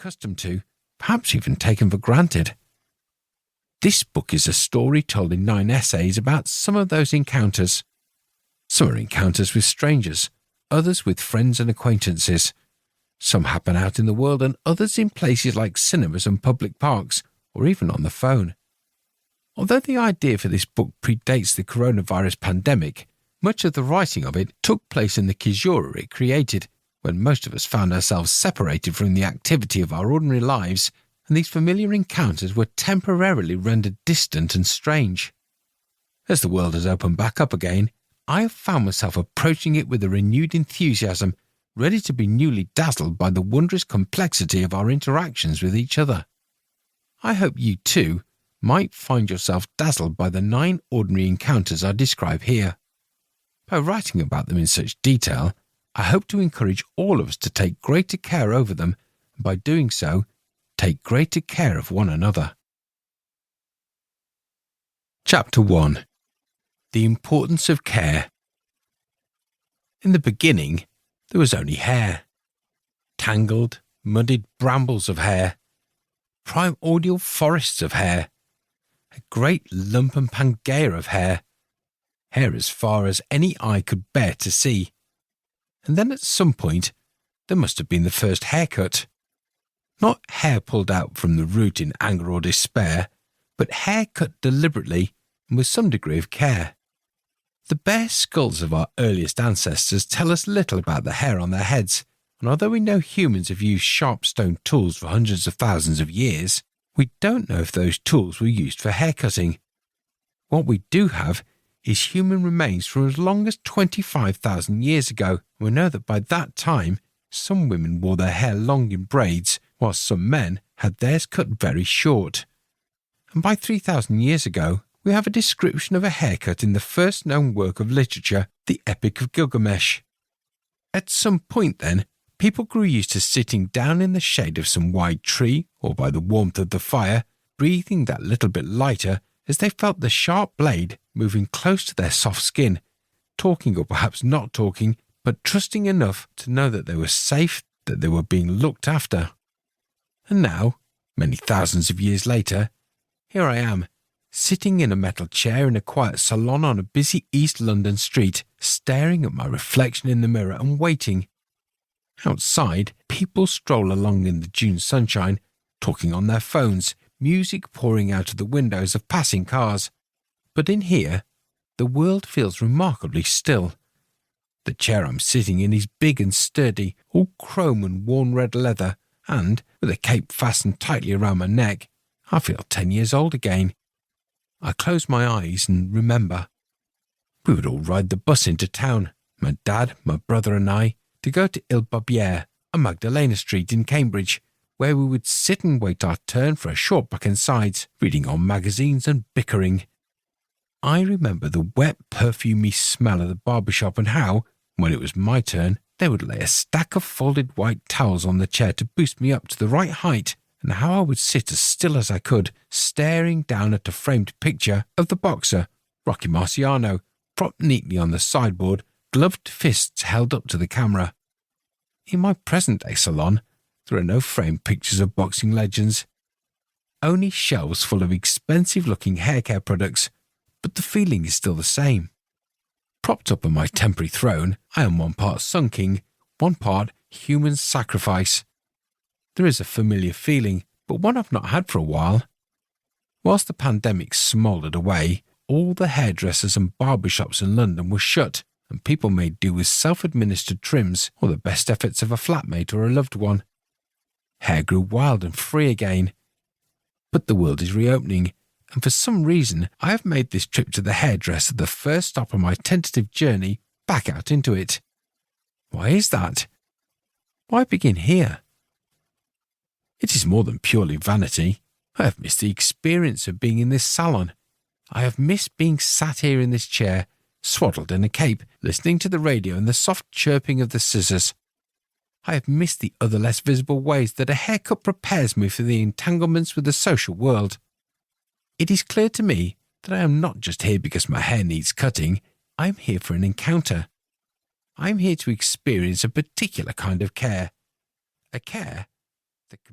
accustomed to, perhaps even taken for granted. This book is a story told in 9 essays about some of those encounters. Some are encounters with strangers, others with friends and acquaintances. Some happen out in the world and others in places like cinemas and public parks, or even on the phone. Although the idea for this book predates the coronavirus pandemic, much of the writing of it took place in the caesura it created, when most of us found ourselves separated from the activity of our ordinary lives, and these familiar encounters were temporarily rendered distant and strange. As the world has opened back up again, I have found myself approaching it with a renewed enthusiasm, ready to be newly dazzled by the wondrous complexity of our interactions with each other. I hope you, too, might find yourself dazzled by the 9 ordinary encounters I describe here. By writing about them in such detail, I hope to encourage all of us to take greater care over them, and by doing so, take greater care of one another. Chapter 1. The Importance of Care. In the beginning, there was only hair. Tangled, muddied brambles of hair. Primordial forests of hair. A great lump and pangaea of hair. Hair as far as any eye could bear to see. And then at some point, there must have been the first haircut. Not hair pulled out from the root in anger or despair, but hair cut deliberately and with some degree of care. The bare skulls of our earliest ancestors tell us little about the hair on their heads, and although we know humans have used sharp stone tools for hundreds of thousands of years, we don't know if those tools were used for haircutting. What we do have is human remains from as long as 25,000 years ago. We know that by that time, some women wore their hair long in braids, whilst some men had theirs cut very short. And by 3,000 years ago, we have a description of a haircut in the first known work of literature, the Epic of Gilgamesh. At some point then, people grew used to sitting down in the shade of some wide tree or by the warmth of the fire, breathing that little bit lighter as they felt the sharp blade moving close to their soft skin, talking or perhaps not talking, but trusting enough to know that they were safe, that they were being looked after. And now, many thousands of years later, here I am, sitting in a metal chair in a quiet salon on a busy East London street, staring at my reflection in the mirror and waiting. Outside, people stroll along in the June sunshine, talking on their phones, music pouring out of the windows of passing cars. But in here, the world feels remarkably still. The chair I'm sitting in is big and sturdy, all chrome and worn red leather, and, with a cape fastened tightly around my neck, I feel 10 years old again. I close my eyes and remember. We would all ride the bus into town, my dad, my brother and I, to go to Il Barbiere on Magdalena Street in Cambridge, where we would sit and wait our turn for a short back and sides, reading on magazines and bickering. I remember the wet, perfumey smell of the barber shop and how, when it was my turn, they would lay a stack of folded white towels on the chair to boost me up to the right height, and how I would sit as still as I could, staring down at a framed picture of the boxer, Rocky Marciano, propped neatly on the sideboard, gloved fists held up to the camera. In my present-day salon, there are no framed pictures of boxing legends. Only shelves full of expensive-looking hair care products, but the feeling is still the same. Propped up on my temporary throne, I am one part Sun King, one part human sacrifice. There is a familiar feeling, but one I've not had for a while. Whilst the pandemic smouldered away, all the hairdressers and barbershops in London were shut, and people made do with self-administered trims or the best efforts of a flatmate or a loved one. Hair grew wild and free again. But the world is reopening, and for some reason I have made this trip to the hairdresser the first stop on my tentative journey back out into it. Why is that? Why begin here? It is more than purely vanity. I have missed the experience of being in this salon. I have missed being sat here in this chair, swaddled in a cape, listening to the radio and the soft chirping of the scissors. I have missed the other less visible ways that a haircut prepares me for the entanglements with the social world. It is clear to me that I am not just here because my hair needs cutting. I am here for an encounter. I am here to experience a particular kind of care. A care that can be